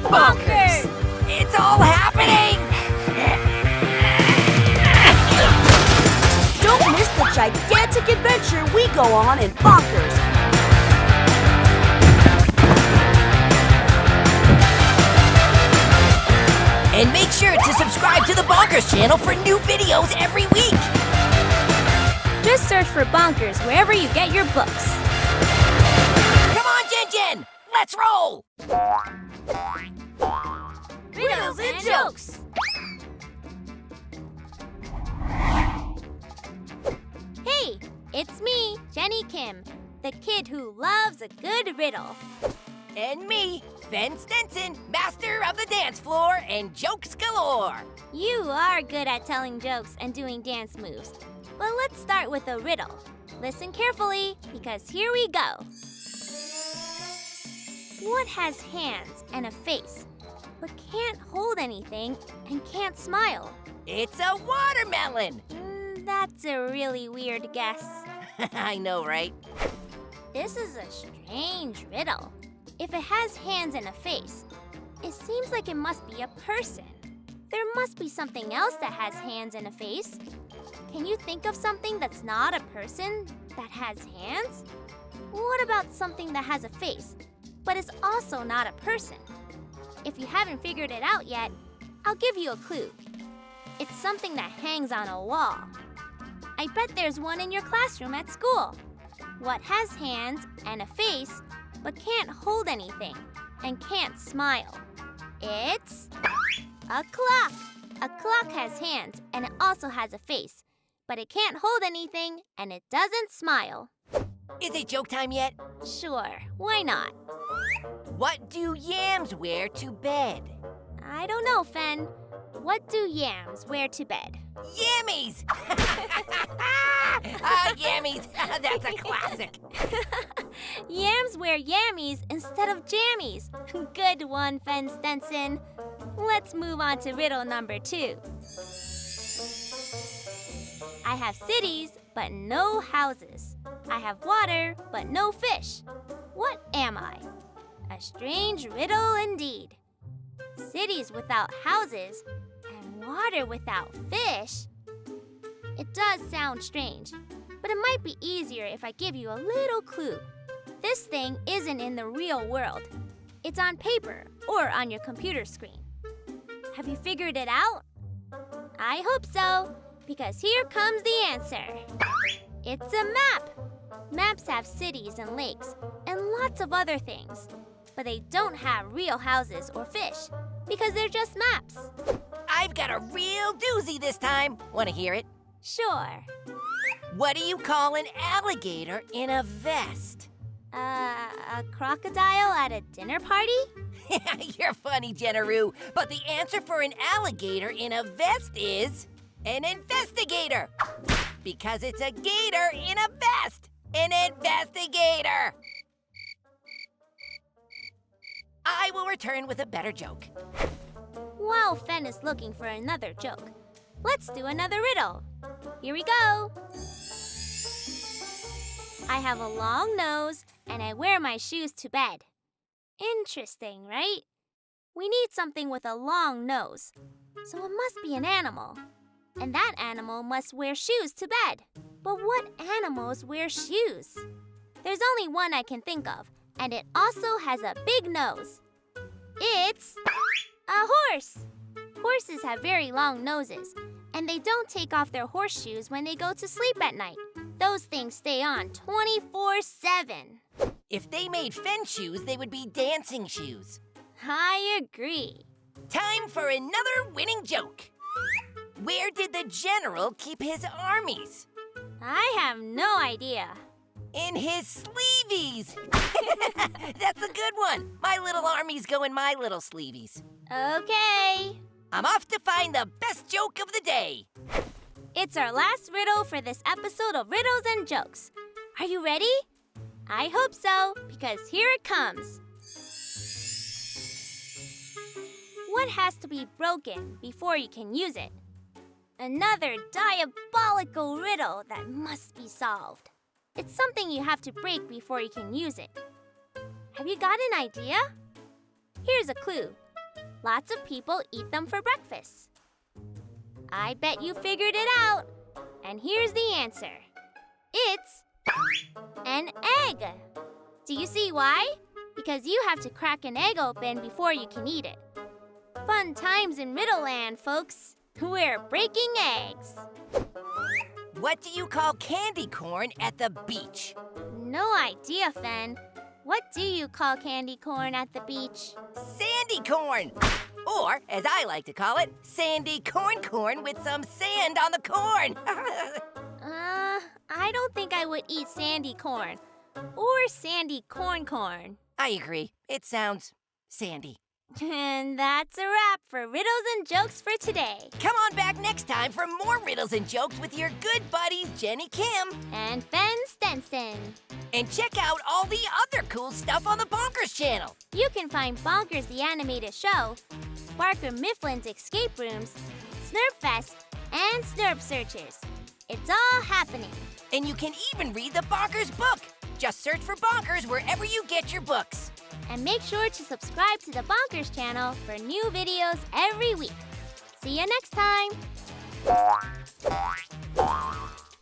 Bonkers! It's all happening! Don't miss the gigantic adventure we go on in Bonkers. And make sure to subscribe to the Bonkers channel for new videos every week! Just search for Bonkers wherever you get your books. Come on, Jen! Let's roll! Riddles and Jokes! Hey, it's me, Jenny Kim, the kid who loves a good riddle. And me, Ben Stenson, master of the dance floor and jokes galore. You are good at telling jokes and doing dance moves. But let's start with a riddle. Listen carefully, because here we go. What has hands and a face, but can't hold anything and can't smile? It's a watermelon. That's a really weird guess. I know, right? This is a strange riddle. If it has hands and a face, it seems like it must be a person. There must be something else that has hands and a face. Can you think of something that's not a person that has hands? What about something that has a face, but is also not a person? If you haven't figured it out yet, I'll give you a clue. It's something that hangs on a wall. I bet there's one in your classroom at school. What has hands and a face, but can't hold anything and can't smile? It's a clock. A clock has hands and it also has a face, but it can't hold anything and it doesn't smile. Is it joke time yet? Sure, why not? What do yams wear to bed? I don't know, Fen. What do yams wear to bed? Yammies! Yammies! That's a classic. Yams wear yammies instead of jammies. Good one, Fen Stenson. Let's move on to riddle number 2. I have cities, but no houses. I have water, but no fish. What am I? A strange riddle indeed. Cities without houses and water without fish? It does sound strange, but it might be easier if I give you a little clue. This thing isn't in the real world. It's on paper or on your computer screen. Have you figured it out? I hope so, because here comes the answer. It's a map. Maps have cities and lakes and lots of other things, but they don't have real houses or fish because they're just maps. I've got a real doozy this time. Want to hear it? Sure. What do you call an alligator in a vest? A crocodile at a dinner party? You're funny, Jenaroo, but the answer for an alligator in a vest is an investigator. Because it's a gator in a vest. An investigator. I will return with a better joke. While Fen is looking for another joke, let's do another riddle. Here we go. I have a long nose and I wear my shoes to bed. Interesting, right? We need something with a long nose, so it must be an animal. And that animal must wear shoes to bed. But what animals wear shoes? There's only one I can think of, and it also has a big nose. It's a horse. Horses have very long noses, and they don't take off their horseshoes when they go to sleep at night. Those things stay on 24/7. If they made Fen shoes, they would be dancing shoes. I agree. Time for another winning joke. Where did the general keep his armies? I have no idea. In his sleeveys. That's a good one. My little armies go in my little sleeveys. Okay. I'm off to find the best joke of the day. It's our last riddle for this episode of Riddles and Jokes. Are you ready? I hope so, because here it comes. What has to be broken before you can use it? Another diabolical riddle that must be solved. It's something you have to break before you can use it. Have you got an idea? Here's a clue. Lots of people eat them for breakfast. I bet you figured it out. And here's the answer. It's an egg. Do you see why? Because you have to crack an egg open before you can eat it. Fun times in Riddleland, folks. We're breaking eggs. What do you call candy corn at the beach? No idea, Fen. What do you call candy corn at the beach? Sandy corn! Or, as I like to call it, sandy corn with some sand on the corn. I don't think I would eat sandy corn. Or sandy corn. I agree. It sounds sandy. And that's a wrap for Riddles and Jokes for today. Come on back next time for more riddles and jokes with your good buddies Jenny Kim And Fen Stenson. and check out all the other cool stuff on the Bonkers channel. You can find Bonkers the Animated Show, Barker Mifflin's Escape Rooms, Snerbfests, and Snerbsearches. It's all happening. And you can even read the Bonkers book. Just search for Bonkers wherever you get your books. And make sure to subscribe to the Bonkers channel for new videos every week. See you next time.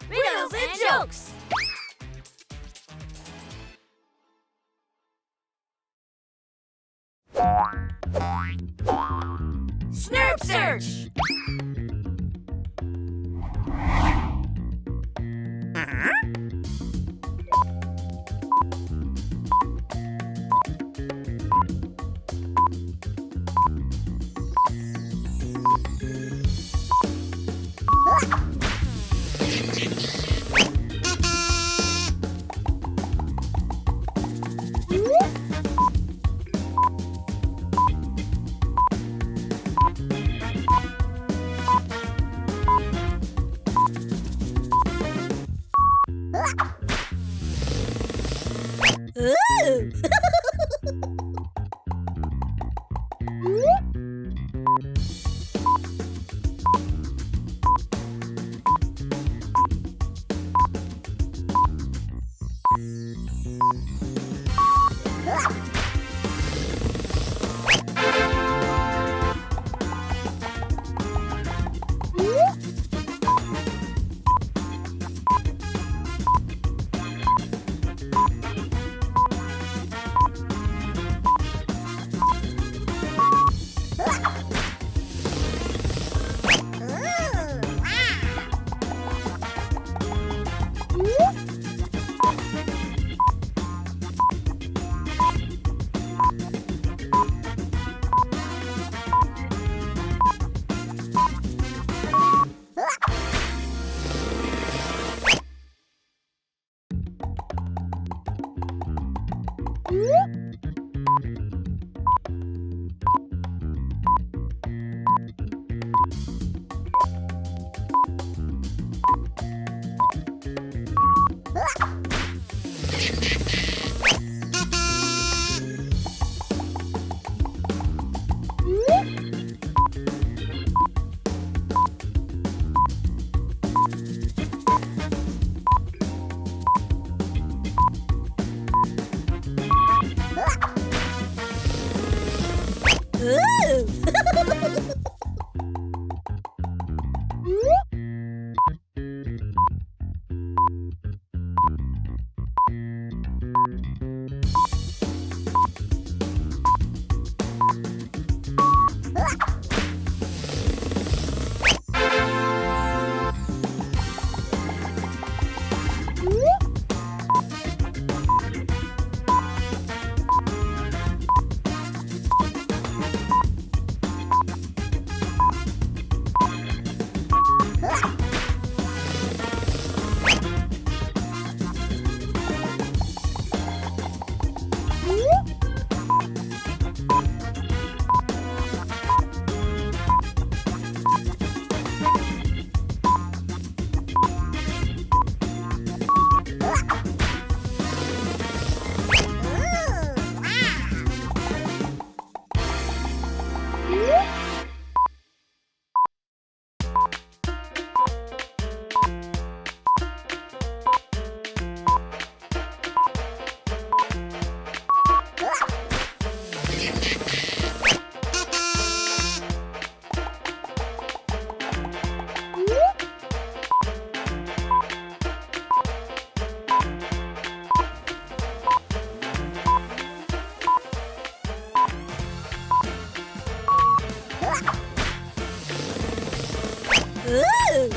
Riddles and Jokes. Snerbsearch. Ooh!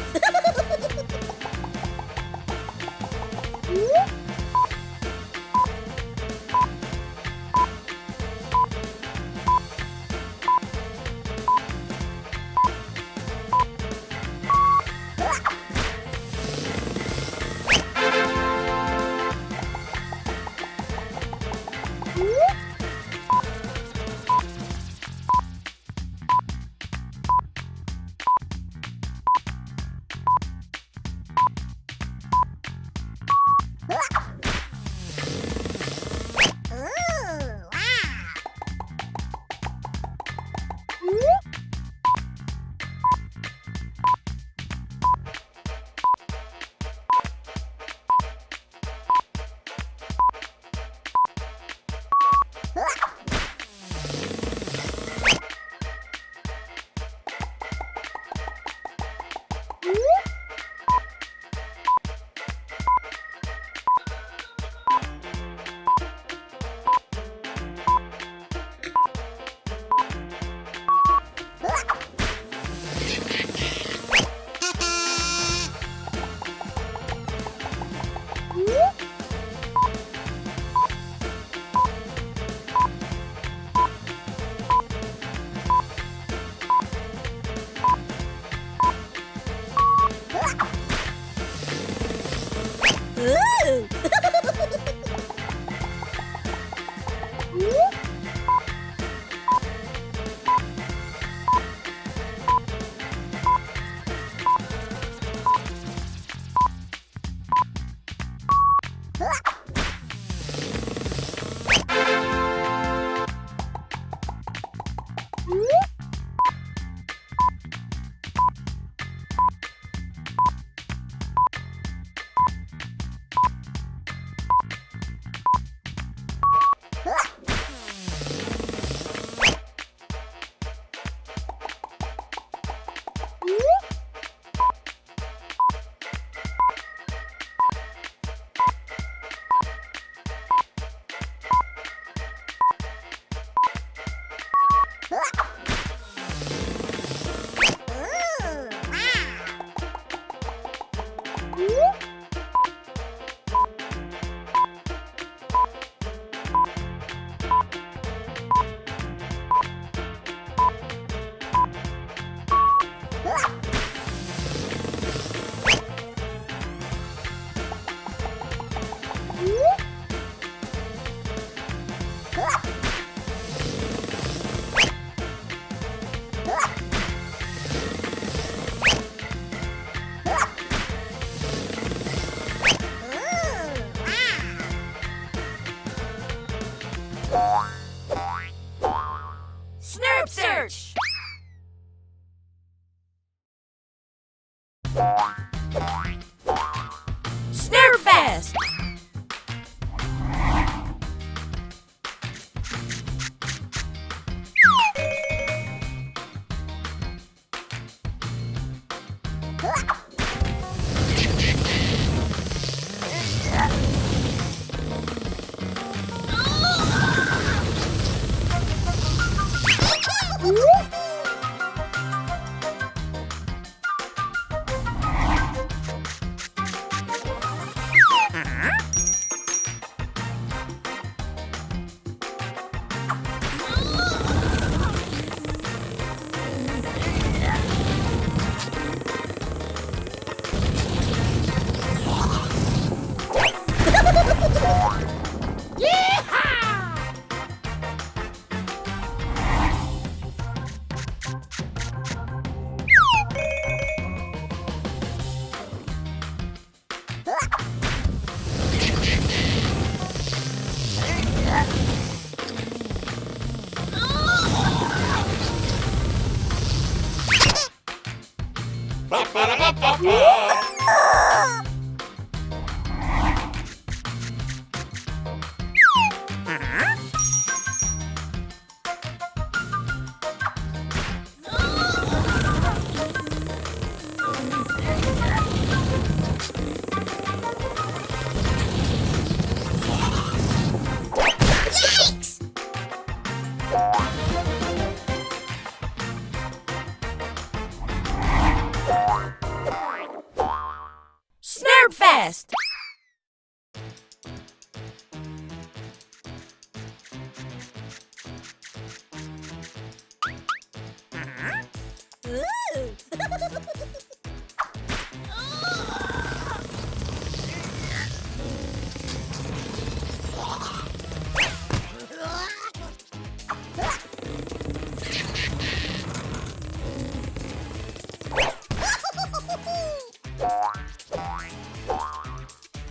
Snerbsearch! Snerbfest! vest.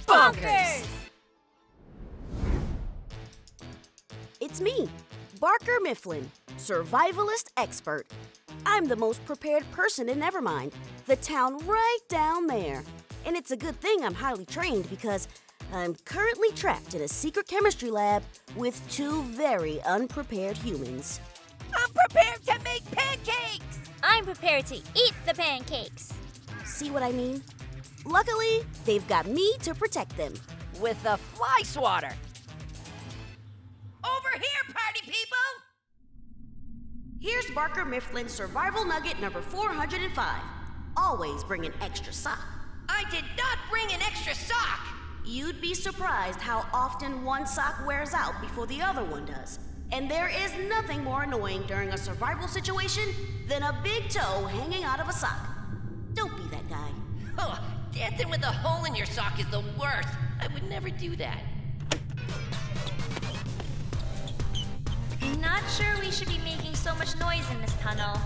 Bonkers! It's me, Barker Mifflin, survivalist expert. I'm the most prepared person in Nevermind, the town right down there. And it's a good thing I'm highly trained because I'm currently trapped in a secret chemistry lab with two very unprepared humans. I'm prepared to make pancakes! I'm prepared to eat the pancakes. See what I mean? Luckily, they've got me to protect them. With a fly swatter. Over here, party people! Here's Barker Mifflin's survival nugget number 405. Always bring an extra sock. I did not bring an extra sock! You'd be surprised how often one sock wears out before the other one does. And there is nothing more annoying during a survival situation than a big toe hanging out of a sock. Don't be that guy. Oh, dancing with a hole in your sock is the worst. I would never do that. Not sure we should be making so much noise in this tunnel.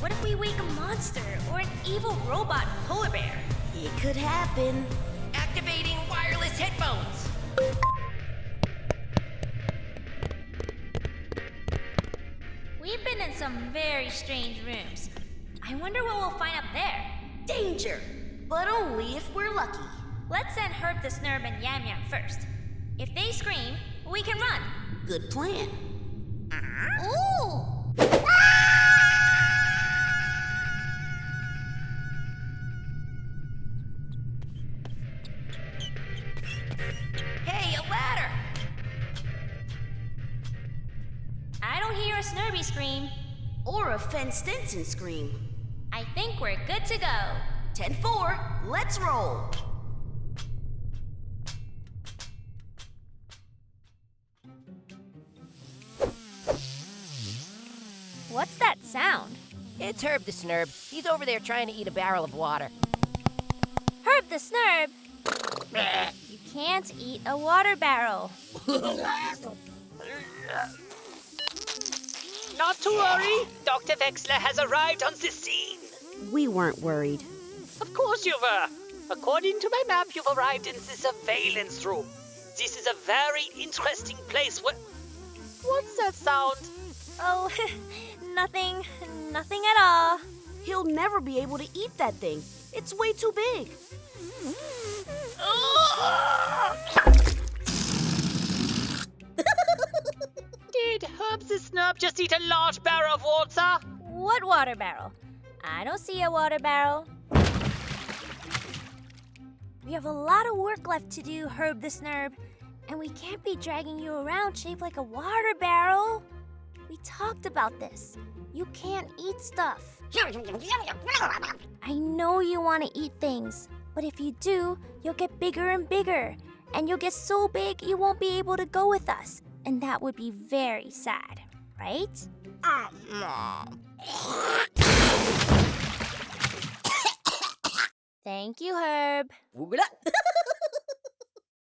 What if we wake a monster or an evil robot polar bear? It could happen. Activating wireless headphones. We've been in some very strange rooms. I wonder what we'll find up there. Danger, but only if we're lucky. Let's send Herb the Snurb and Yam Yam first. If they scream, we can run. Good plan. Ooh! Hey, a ladder! I don't hear a Snurby scream. Or a Fen Stenson scream. I think we're good to go. 10-4, let's roll. What's that sound? It's Herb the Snurb. He's over there trying to eat a barrel of water. Herb the Snurb! You can't eat a water barrel. Not to worry. Dr. Wexler has arrived on the scene. We weren't worried. Of course you were. According to my map, you've arrived in the surveillance room. This is a very interesting place where... What's that sound? Oh, nothing at all. He'll never be able to eat that thing. It's way too big. Did Herb the Snurb just eat a large barrel of water? What water barrel? I don't see a water barrel. We have a lot of work left to do, Herb the Snurb. And we can't be dragging you around shaped like a water barrel. We talked about this. You can't eat stuff. I know you want to eat things, but if you do, you'll get bigger and bigger. And you'll get so big you won't be able to go with us. And that would be very sad, right? Thank you, Herb.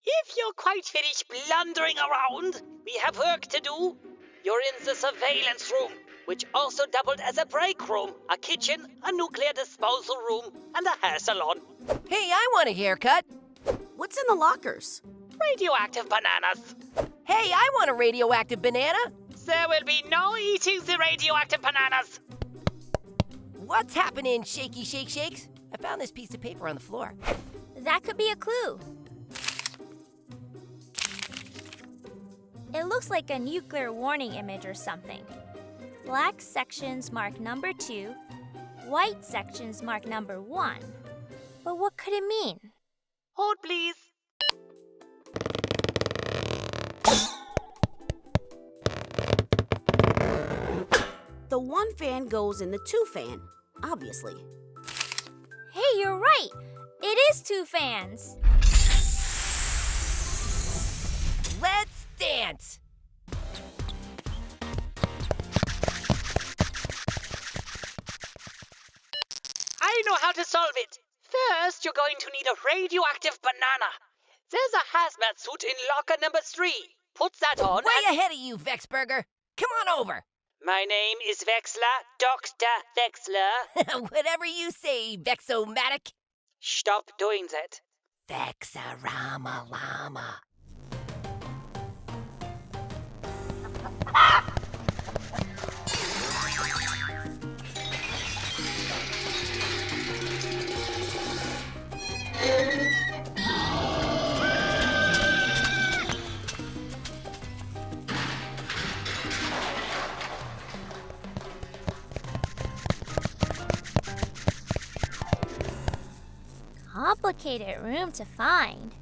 If you're quite finished blundering around, we have work to do. You're in the surveillance room, which also doubled as a break room, a kitchen, a nuclear disposal room, and a hair salon. Hey, I want a haircut. What's in the lockers? Radioactive bananas. Hey, I want a radioactive banana. There will be no eating the radioactive bananas. What's happening, Shaky Shake Shakes? I found this piece of paper on the floor. That could be a clue. It looks like a nuclear warning image or something. Black sections mark number 2, white sections mark number 1. But what could it mean? Hold, please. The 1 fan goes in the 2 fan, obviously. Hey, you're right! It is 2 fans! Let's dance! I know how to solve it. First, you're going to need a radioactive banana. There's a hazmat suit in locker number 3. Put that on. Way ahead of you, Vexburger. Come on over. My name is Vexler, Dr. Vexler. Whatever you say, Vexomatic. Stop doing that. Vexarama Llama. Complicated room to find.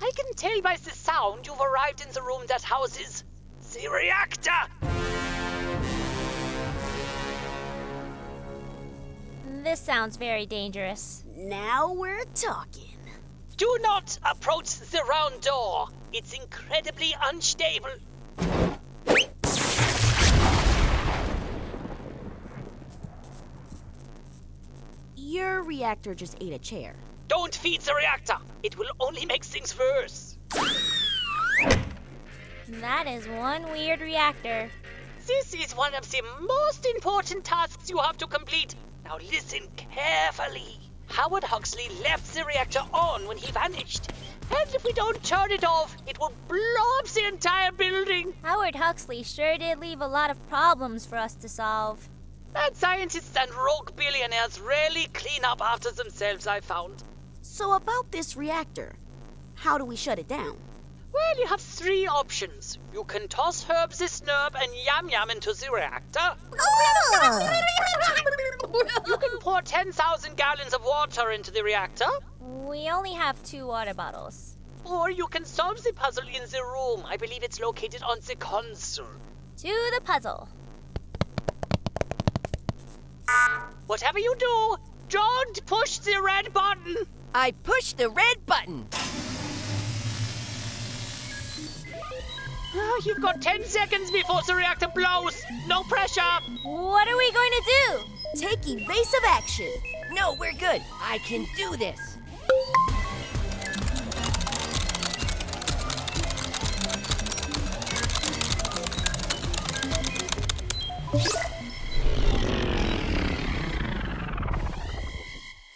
I can tell by the sound you've arrived in the room that houses the reactor. This sounds very dangerous. Now we're talking. Do not approach the round door. It's incredibly unstable. Your reactor just ate a chair. Don't feed the reactor. It will only make things worse. That is one weird reactor. This is one of the most important tasks you have to complete. Now listen carefully. Howard Huxley left the reactor on when he vanished. And if we don't turn it off, it will blow up the entire building. Howard Huxley sure did leave a lot of problems for us to solve. Bad scientists and rogue billionaires rarely clean up after themselves, I found. So about this reactor, how do we shut it down? Well, you have 3 options. You can toss Herb the Snerb and Yam Yam into the reactor. You can pour 10,000 gallons of water into the reactor. We only have 2 water bottles. Or you can solve the puzzle in the room. I believe it's located on the console. To the puzzle. Whatever you do, don't push the red button. I pushed the red button. You've got 10 seconds before the reactor blows. No pressure. What are we going to do? Take evasive action. No, we're good. I can do this.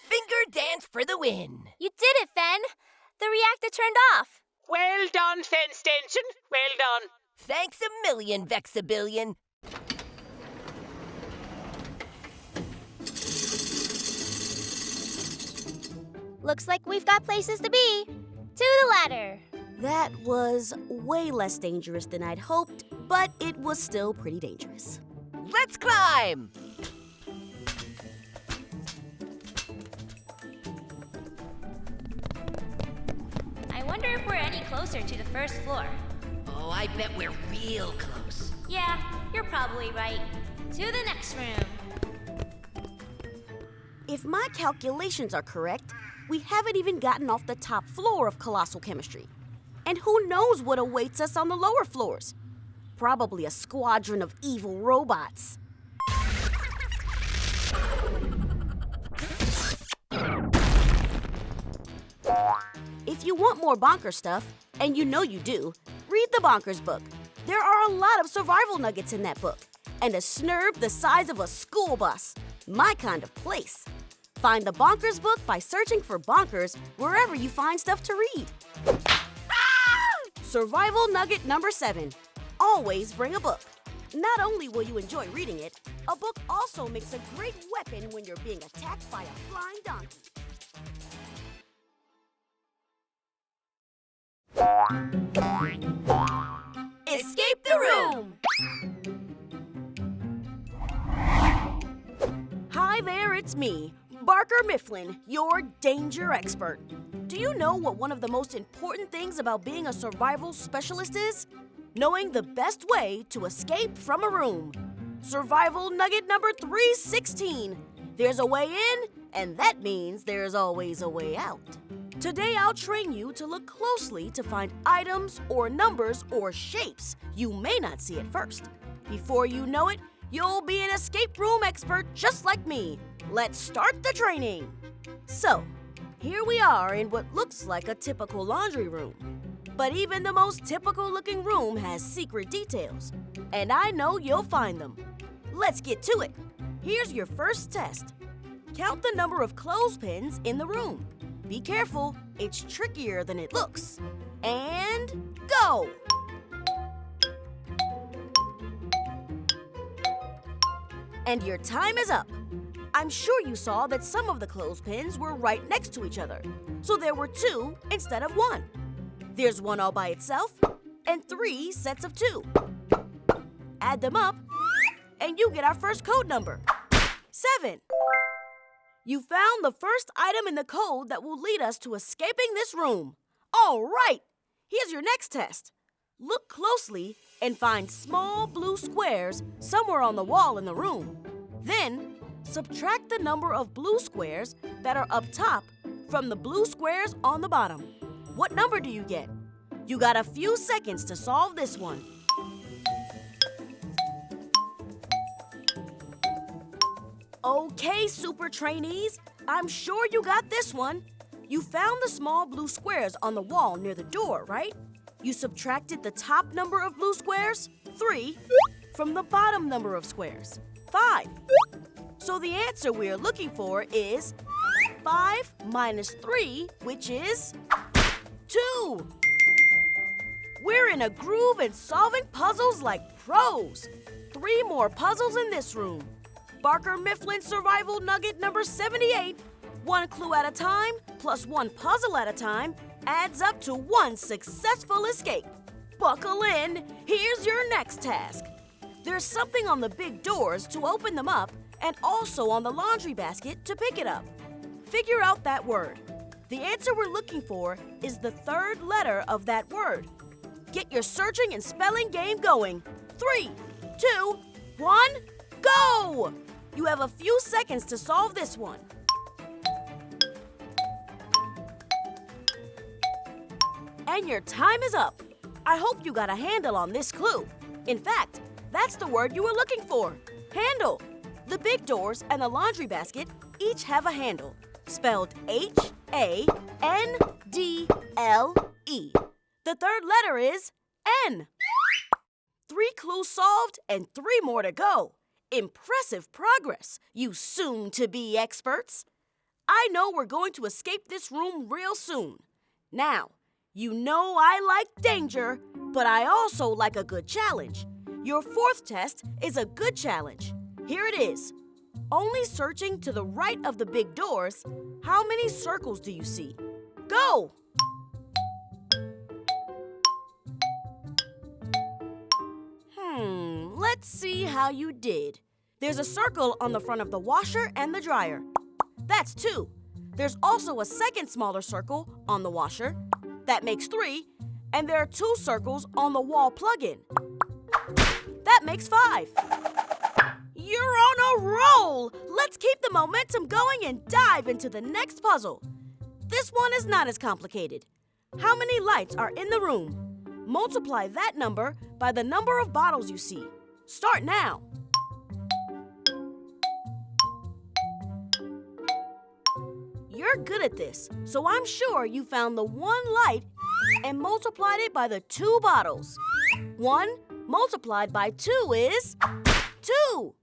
Finger dance for the win. You did it, Fen. The reactor turned off. Well done, Fen Stenson. Well done. Thanks a million, Vexabillion. Looks like we've got places to be. To the ladder. That was way less dangerous than I'd hoped, but it was still pretty dangerous. Let's climb. I wonder if we're any closer to the first floor. Oh, I bet we're real close. Yeah, you're probably right. To the next room. If my calculations are correct, we haven't even gotten off the top floor of Colossal Chemistry. And who knows what awaits us on the lower floors? Probably a squadron of evil robots. If you want more Bonkers stuff, and you know you do, read the Bonkers book. There are a lot of survival nuggets in that book, and a Snerb the size of a school bus. My kind of place. Find the Bonkers book by searching for Bonkers wherever you find stuff to read. Survival nugget number 7. Always bring a book. Not only will you enjoy reading it, a book also makes a great weapon when you're being attacked by a flying donkey. Escape the room! Hi there, it's me, Barker Mifflin, your danger expert. Do you know what one of the most important things about being a survival specialist is? Knowing the best way to escape from a room. Survival nugget number 316. There's a way in, and that means there's always a way out. Today I'll train you to look closely to find items or numbers or shapes you may not see at first. Before you know it, you'll be an escape room expert just like me. Let's start the training. So, here we are in what looks like a typical laundry room. But even the most typical looking room has secret details, and I know you'll find them. Let's get to it. Here's your first test. Count the number of clothespins in the room. Be careful, it's trickier than it looks. And go! And your time is up. I'm sure you saw that some of the clothespins were right next to each other, so there were 2 instead of 1. There's 1 all by itself, and 3 sets of 2. Add them up, and you get our first code number, 7. You found the first item in the code that will lead us to escaping this room. All right, here's your next test. Look closely and find small blue squares somewhere on the wall in the room. Then, subtract the number of blue squares that are up top from the blue squares on the bottom. What number do you get? You got a few seconds to solve this one. Okay, super trainees, I'm sure you got this one. You found the small blue squares on the wall near the door, right? You subtracted the top number of blue squares, 3, from the bottom number of squares, 5. So the answer we're looking for is 5 minus 3, which is 2. We're in a groove and solving puzzles like pros. 3 more puzzles in this room. Barker Mifflin Survival Nugget number 78. 1 clue at a time plus 1 puzzle at a time adds up to 1 successful escape. Buckle in. Here's your next task. There's something on the big doors to open them up and also on the laundry basket to pick it up. Figure out that word. The answer we're looking for is the 3rd letter of that word. Get your searching and spelling game going. 3, 2, 1, go! You have a few seconds to solve this one. And your time is up. I hope you got a handle on this clue. In fact, that's the word you were looking for. Handle. The big doors and the laundry basket each have a handle, spelled H-A-N-D-L-E. The 3rd letter is N. 3 clues solved and 3 more to go. Impressive progress, you soon-to-be experts. I know we're going to escape this room real soon. Now, you know I like danger, but I also like a good challenge. Your 4th test is a good challenge. Here it is. Only searching to the right of the big doors, how many circles do you see? Go! Let's see how you did. There's a circle on the front of the washer and the dryer. That's 2. There's also a second smaller circle on the washer. That makes 3. And there are 2 circles on the wall plug-in. That makes 5. You're on a roll! Let's keep the momentum going and dive into the next puzzle. This one is not as complicated. How many lights are in the room? Multiply that number by the number of bottles you see. Start now. You're good at this, so I'm sure you found the 1 light and multiplied it by the 2 bottles. 1 multiplied by 2 is 2.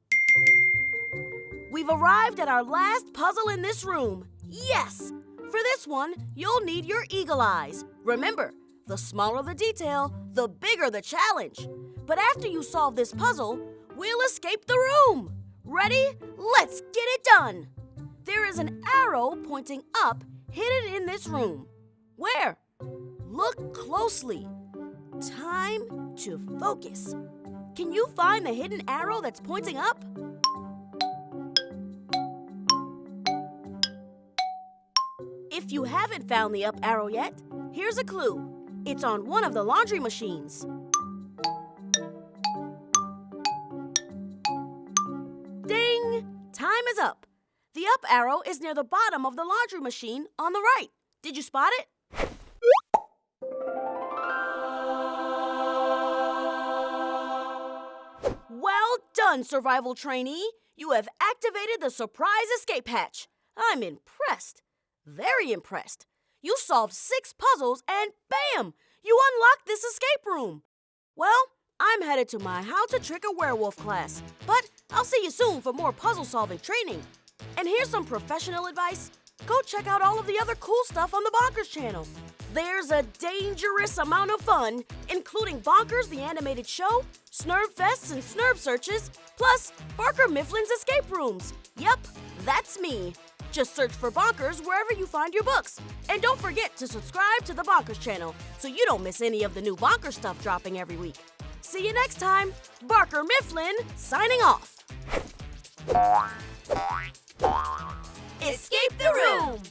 We've arrived at our last puzzle in this room. Yes! For this one, you'll need your eagle eyes. Remember, the smaller the detail, the bigger the challenge. But after you solve this puzzle, we'll escape the room. Ready? Let's get it done. There is an arrow pointing up hidden in this room. Where? Look closely. Time to focus. Can you find the hidden arrow that's pointing up? If you haven't found the up arrow yet, here's a clue. It's on one of the laundry machines. Ding! Time is up. The up arrow is near the bottom of the laundry machine on the right. Did you spot it? Well done, survival trainee. You have activated the surprise escape hatch. I'm impressed. Very impressed. You solved 6 puzzles and bam! You unlocked this escape room. Well, I'm headed to my How to Trick a Werewolf class, but I'll see you soon for more puzzle-solving training. And here's some professional advice. Go check out all of the other cool stuff on the Bonkers channel. There's a dangerous amount of fun, including Bonkers the Animated Show, Snerbfests and Snerbsearches, plus Barker Mifflin's escape rooms. Yep, that's me. Just search for Bonkers wherever you find your books. And don't forget to subscribe to the Bonkers channel so you don't miss any of the new Bonkers stuff dropping every week. See you next time. Barker Mifflin signing off. Escape the room!